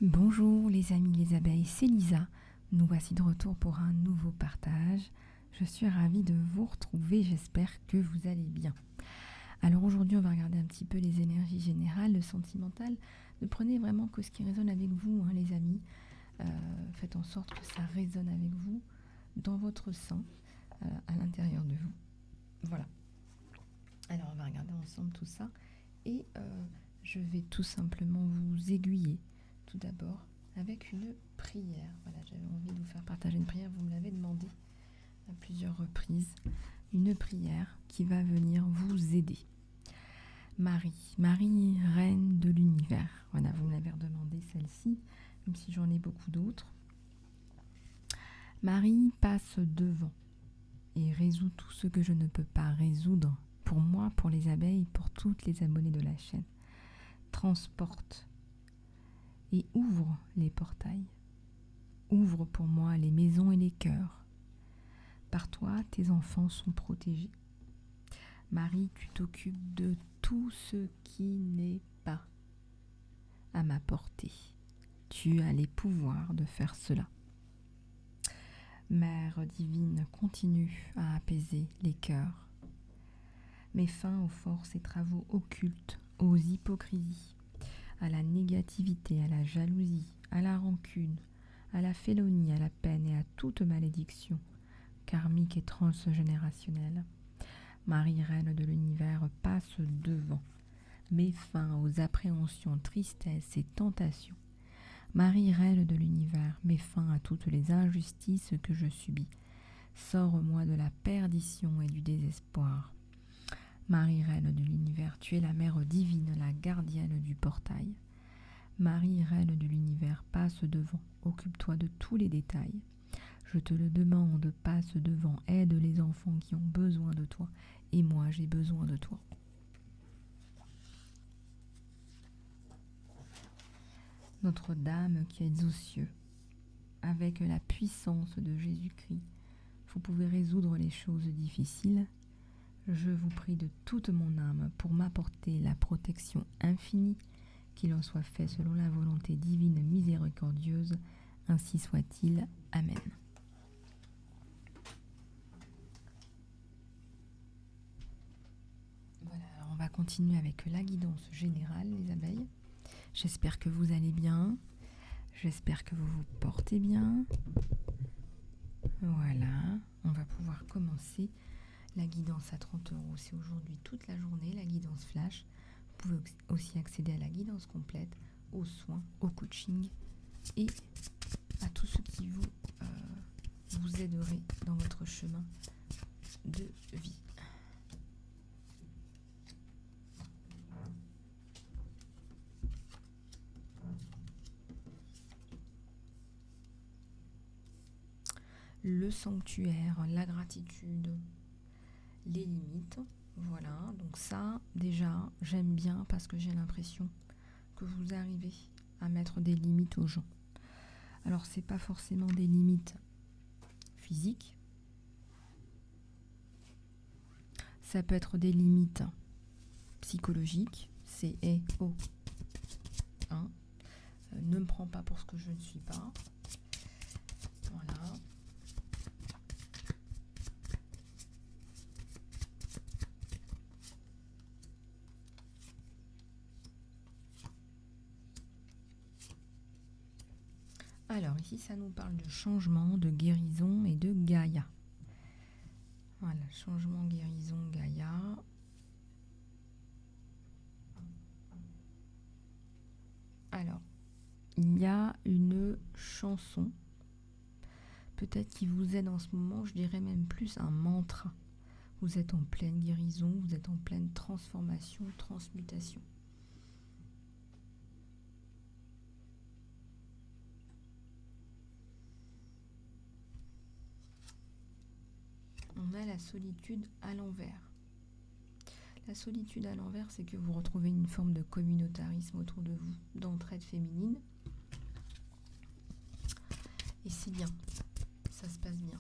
Bonjour les amis les abeilles, c'est Lisa. Nous voici de retour pour un nouveau partage. Je suis ravie de vous retrouver, j'espère que vous allez bien. Alors aujourd'hui on va regarder un petit peu les énergies générales, le sentimental. Ne prenez vraiment que ce qui résonne avec vous les amis. Faites en sorte que ça résonne avec vous dans votre sein, à l'intérieur de vous. Voilà. Alors on va regarder ensemble tout ça et je vais tout simplement vous aiguiller tout d'abord avec une prière. Voilà, j'avais envie de vous faire partager une prière, vous me l'avez demandé à plusieurs reprises. Une prière qui va venir vous aider. Marie, reine de l'univers. Voilà, vous me l'avez redemandé celle-ci, même si j'en ai beaucoup d'autres. Marie passe devant et résout tout ce que je ne peux pas résoudre. Pour moi, pour les abeilles, pour toutes les abonnées de la chaîne. Transporte et ouvre les portails. Ouvre pour moi les maisons et les cœurs. Par toi, tes enfants sont protégés. Marie, tu t'occupes de tout ce qui n'est pas à ma portée. Tu as les pouvoirs de faire cela. Mère divine, continue à apaiser les cœurs. Mets fin aux forces et travaux occultes, aux hypocrisies, à la négativité, à la jalousie, à la rancune, à la félonie, à la peine et à toute malédiction, karmique et transgénérationnelle. Marie, reine de l'univers, passe devant. Mets fin aux appréhensions, tristesses et tentations. Marie, reine de l'univers, mets fin à toutes les injustices que je subis. Sors-moi de la perdition et du désespoir. Marie, reine de l'univers, tu es la mère divine, la gardienne du portail. Marie, reine de l'univers, passe devant, occupe-toi de tous les détails. Je te le demande, passe devant, aide les enfants qui ont besoin de toi, et moi j'ai besoin de toi. Notre-Dame qui êtes aux cieux, avec la puissance de Jésus-Christ, vous pouvez résoudre les choses difficiles. Je vous prie de toute mon âme pour m'apporter la protection infinie, qu'il en soit fait selon la volonté divine miséricordieuse, ainsi soit-il. Amen. Voilà, alors on va continuer avec la guidance générale, les abeilles. J'espère que vous allez bien, j'espère que vous vous portez bien. Voilà, on va pouvoir commencer la guidance à 30 €. C'est aujourd'hui toute la journée, la guidance flash. Vous pouvez aussi accéder à la guidance complète, aux soins, au coaching et à tout ce qui vous aiderait dans votre chemin de vie. Le sanctuaire, la gratitude, les limites. Voilà, donc ça, déjà, j'aime bien parce que j'ai l'impression que vous arrivez à mettre des limites aux gens. Alors, c'est pas forcément des limites physiques. Ça peut être des limites psychologiques. C'est oh, hein, ne me prends pas pour ce que je ne suis pas. Voilà. Alors ici, ça nous parle de changement, de guérison et de Gaïa. Voilà, changement, guérison, Gaïa. Alors, il y a une chanson, peut-être qui vous aide en ce moment, je dirais même plus un mantra. Vous êtes en pleine guérison, vous êtes en pleine transformation, transmutation. On a la solitude à l'envers. La solitude à l'envers, c'est que vous retrouvez une forme de communautarisme autour de vous, d'entraide féminine. Et c'est bien, ça se passe bien.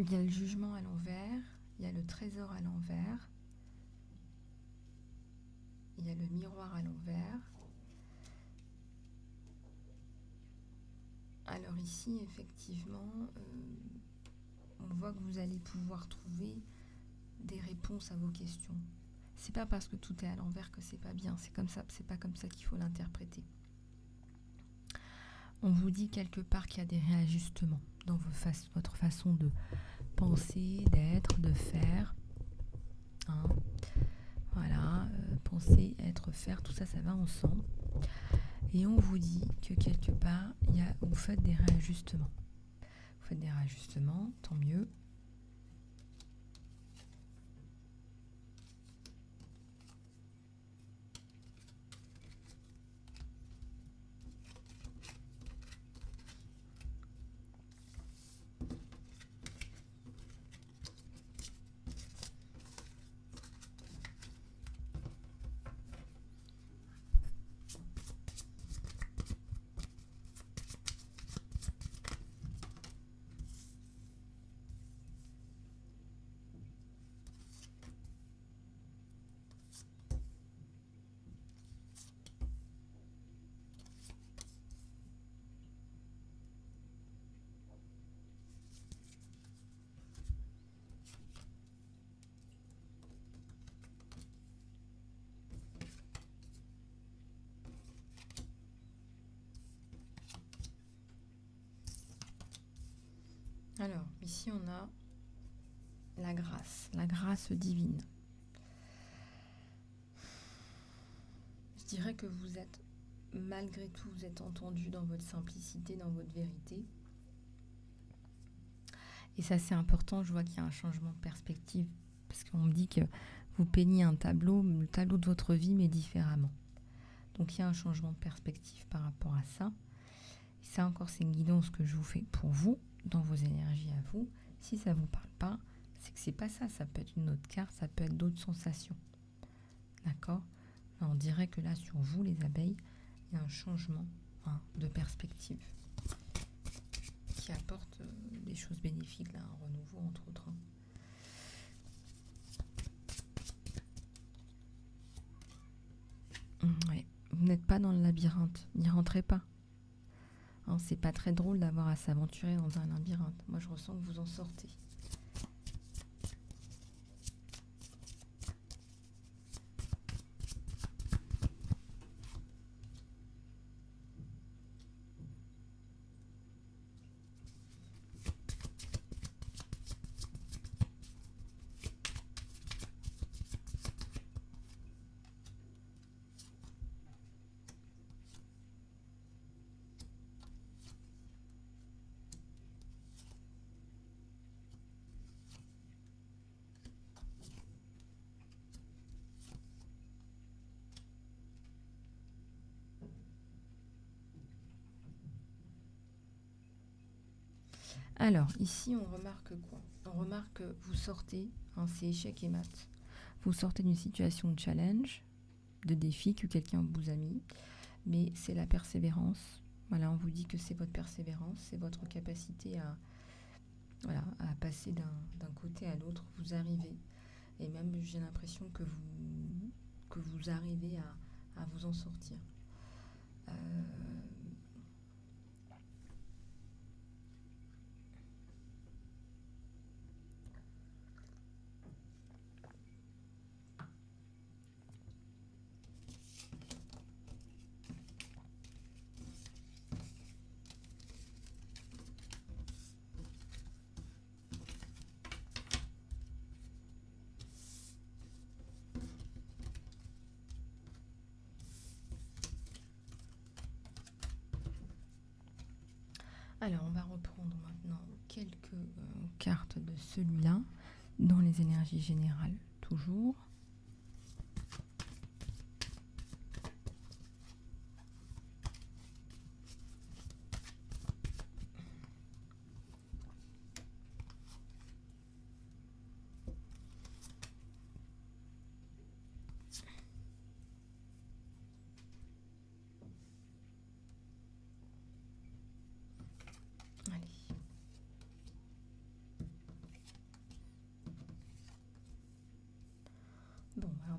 Il y a le jugement à l'envers, il y a le trésor à l'envers, il y a le miroir à l'envers. Alors ici, effectivement, on voit que vous allez pouvoir trouver des réponses à vos questions. C'est pas parce que tout est à l'envers que c'est pas bien, c'est comme ça, c'est pas comme ça qu'il faut l'interpréter. On vous dit quelque part qu'il y a des réajustements dans votre façon de penser, d'être, de faire. Hein. Voilà, penser, être, faire, tout ça, ça va ensemble. Et on vous dit que quelque part, vous faites des réajustements. Vous faites des réajustements, tant mieux. Alors, ici on a la grâce divine. Je dirais que vous êtes, malgré tout, vous êtes entendu dans votre simplicité, dans votre vérité. Et ça c'est important, je vois qu'il y a un changement de perspective, parce qu'on me dit que vous peignez un tableau, le tableau de votre vie, mais différemment. Donc il y a un changement de perspective par rapport à ça. Et ça encore, c'est une guidance que je vous fais pour vous, dans vos énergies à vous. Si ça ne vous parle pas, c'est que c'est pas ça. Ça peut être une autre carte, ça peut être d'autres sensations. D'accord ? Là, on dirait que là, sur vous, les abeilles, il y a un changement de perspective qui apporte des choses bénéfiques, là, un renouveau, entre autres. Ouais. Vous n'êtes pas dans le labyrinthe, n'y rentrez pas. Hein, c'est pas très drôle d'avoir à s'aventurer dans un labyrinthe. Moi, je ressens que vous en sortez. Alors, ici, on remarque quoi? On remarque que vous sortez, c'est échec et maths. Vous sortez d'une situation de challenge, de défi que quelqu'un vous a mis, mais c'est la persévérance. Voilà, on vous dit que c'est votre persévérance, c'est votre capacité à passer d'un côté à l'autre. Vous arrivez, et même j'ai l'impression que vous arrivez à vous en sortir. Alors, on va reprendre maintenant quelques cartes de celui-là, dans les énergies générales, toujours.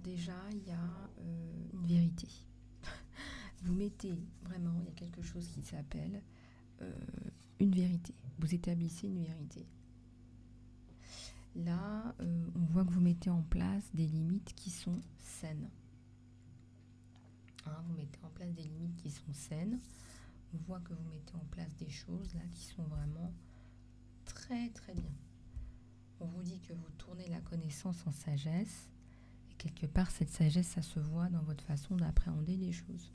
déjà, il y a une vérité. Vous mettez vraiment, il y a quelque chose qui s'appelle une vérité. Vous établissez une vérité. Là, on voit que vous mettez en place des limites qui sont saines. Hein, vous mettez en place des limites qui sont saines. On voit que vous mettez en place des choses là qui sont vraiment très très bien. On vous dit que vous tournez la connaissance en sagesse. Et quelque part, cette sagesse, ça se voit dans votre façon d'appréhender les choses.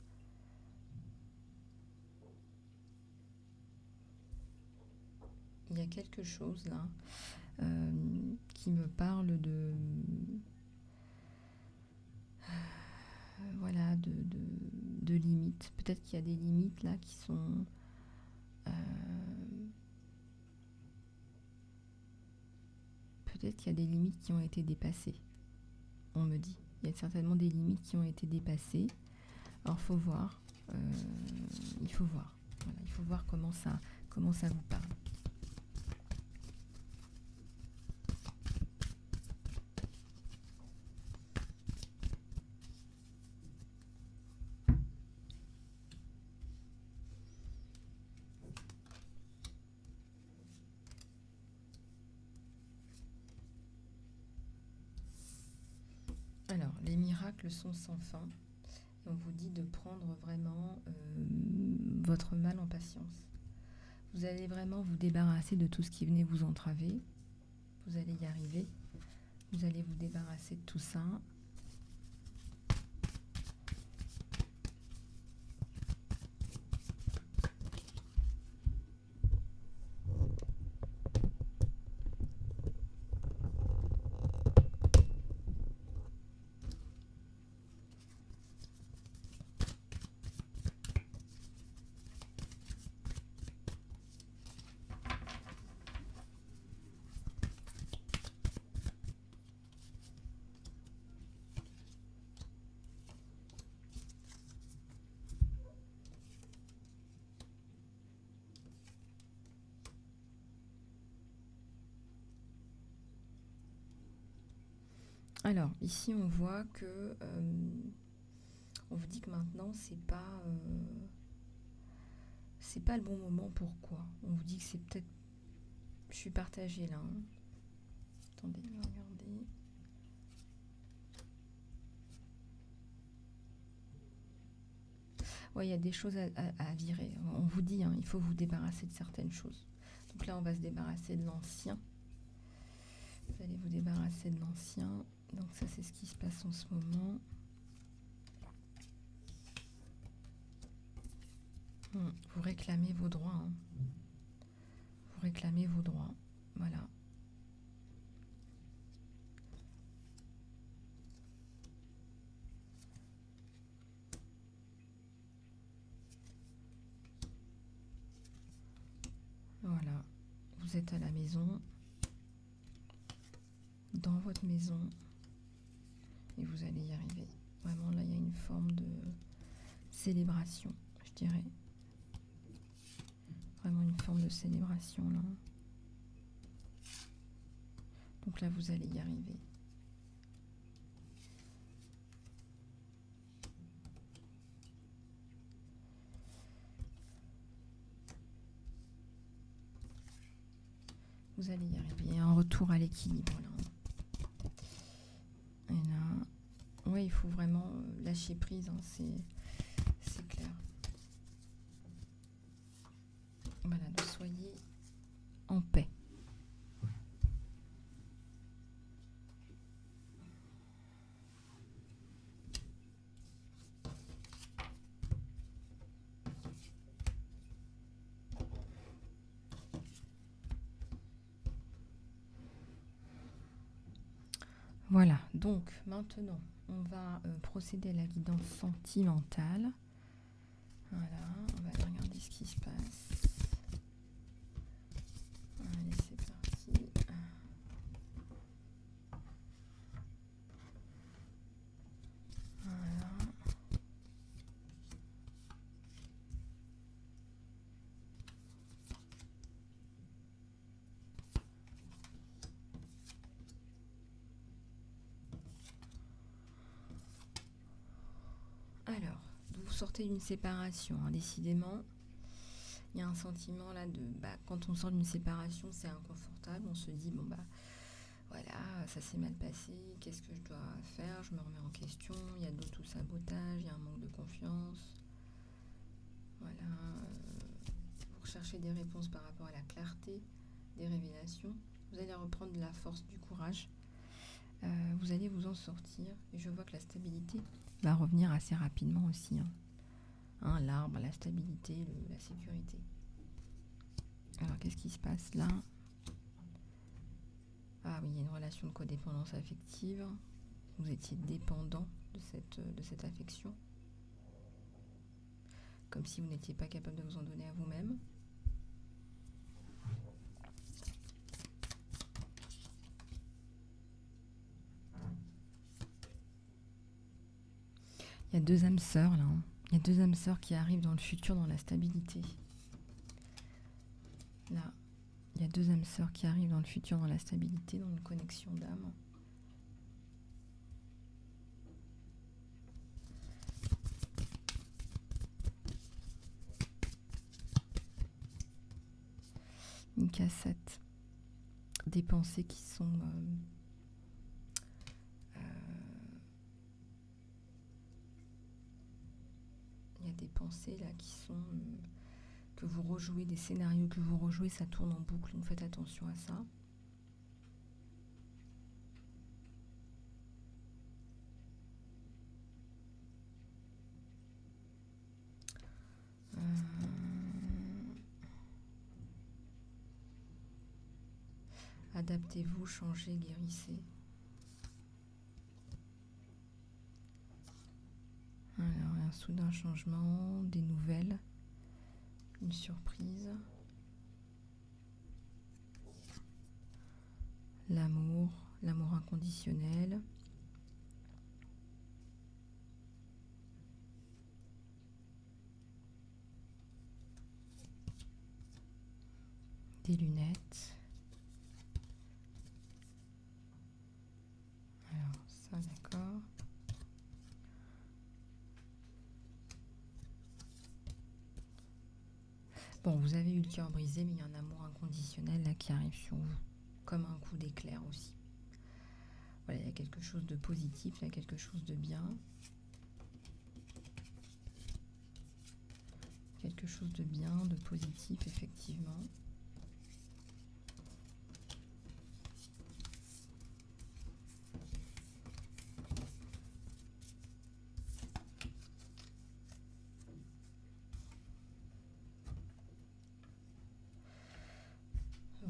Il y a quelque chose là qui me parle de voilà de limites. Peut-être qu'il y a des limites là qui sont peut-être qu'il y a des limites qui ont été dépassées. On me dit, il y a certainement des limites qui ont été dépassées. Alors faut voir, il faut voir. Voilà, il faut voir comment ça vous parle. Alors, les miracles sont sans fin. Et on vous dit de prendre vraiment votre mal en patience. Vous allez vraiment vous débarrasser de tout ce qui venait vous entraver. Vous allez y arriver. Vous allez vous débarrasser de tout ça. Alors, ici, on voit que on vous dit que maintenant, c'est pas le bon moment. Pourquoi? On vous dit que c'est peut-être... Je suis partagée là. Hein. Attendez, regardez. Ouais, il y a des choses à virer. On vous dit, hein, il faut vous débarrasser de certaines choses. Donc là, on va se débarrasser de l'ancien. Vous allez vous débarrasser de l'ancien. Donc ça, c'est ce qui se passe en ce moment. Vous réclamez vos droits. Hein. Vous réclamez vos droits. Voilà. Voilà. Vous êtes à la maison. Dans votre maison. Et vous allez y arriver. Vraiment, là, il y a une forme de célébration, je dirais. Vraiment une forme de célébration, là. Donc là, vous allez y arriver. Vous allez y arriver. Un retour à l'équilibre, là. Et là, ouais, il faut vraiment lâcher prise, hein, c'est clair. Voilà, donc soyez en paix. Voilà, donc maintenant, on va procéder à la guidance sentimentale. Voilà, on va aller regarder ce qui se passe. Allez, c'est parti. Voilà. sortez d'une séparation, hein, décidément. Il y a un sentiment là de... quand on sort d'une séparation, c'est inconfortable. On se dit, voilà, ça s'est mal passé. Qu'est-ce que je dois faire? Je me remets en question. Il y a d'auto-sabotage, il y a un manque de confiance. Voilà. Vous recherchez des réponses par rapport à la clarté des révélations. Vous allez reprendre de la force, du courage. Vous allez vous en sortir. Et je vois que la stabilité va revenir assez rapidement aussi. L'arbre, la stabilité, la sécurité. Alors, qu'est-ce qui se passe là? Ah oui, il y a une relation de codépendance affective. Vous étiez dépendant de cette affection. Comme si vous n'étiez pas capable de vous en donner à vous-même. Il y a deux âmes sœurs là. Il y a deux âmes sœurs qui arrivent dans le futur, dans la stabilité. Là, il y a deux âmes sœurs qui arrivent dans le futur, dans la stabilité, dans une connexion d'âme. Une cassette. Des pensées qui sont... il y a des pensées là qui sont... que vous rejouez, des scénarios que vous rejouez, ça tourne en boucle, donc faites attention à ça. Adaptez-vous, changez, guérissez. Alors, un soudain changement, des nouvelles, une surprise. L'amour inconditionnel. Des lunettes. Alors, ça, d'accord. Bon, vous avez eu le cœur brisé, mais il y a un amour inconditionnel là qui arrive sur vous, comme un coup d'éclair aussi. Voilà, il y a quelque chose de positif, il y a quelque chose de bien. Quelque chose de bien, de positif, effectivement.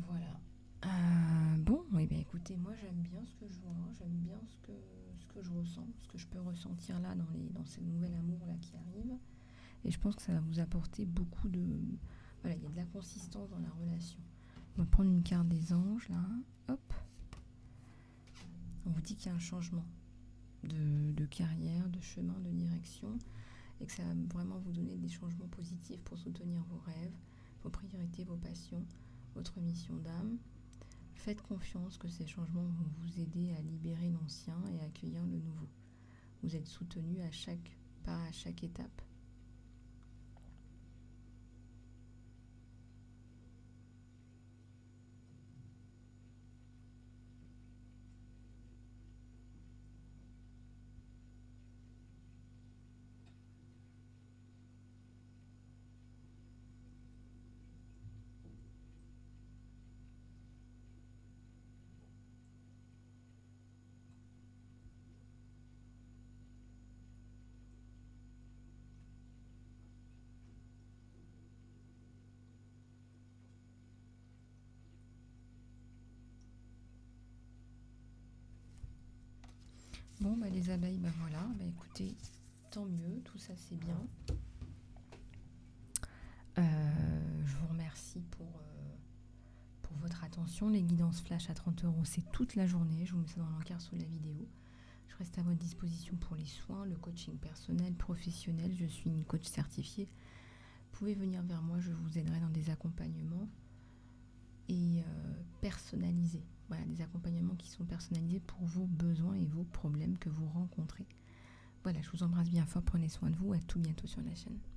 Voilà. Bon, eh bien, écoutez, moi j'aime bien ce que je vois, j'aime bien ce que je ressens, ce que je peux ressentir là dans ce nouvel amour là qui arrive. Et je pense que ça va vous apporter beaucoup de... Voilà, il y a de la consistance dans la relation. On va prendre une carte des anges là. Hop. On vous dit qu'il y a un changement de carrière, de chemin, de direction. Et que ça va vraiment vous donner des changements positifs pour soutenir vos rêves, vos priorités, vos passions, votre mission d'âme. Faites confiance que ces changements vont vous aider à libérer l'ancien et à accueillir le nouveau. Vous êtes soutenu à chaque pas, à chaque étape. Bon, les abeilles, voilà, écoutez, tant mieux, tout ça c'est bien. Je vous remercie pour votre attention. Les guidances flash à 30 €, c'est toute la journée. Je vous mets ça dans l'encart sous la vidéo. Je reste à votre disposition pour les soins, le coaching personnel, professionnel. Je suis une coach certifiée. Vous pouvez venir vers moi, je vous aiderai dans des accompagnements et personnalisés. Voilà, des accompagnements qui sont personnalisés pour vos besoins et vos problèmes que vous rencontrez. Voilà, je vous embrasse bien fort, prenez soin de vous, à tout bientôt sur la chaîne.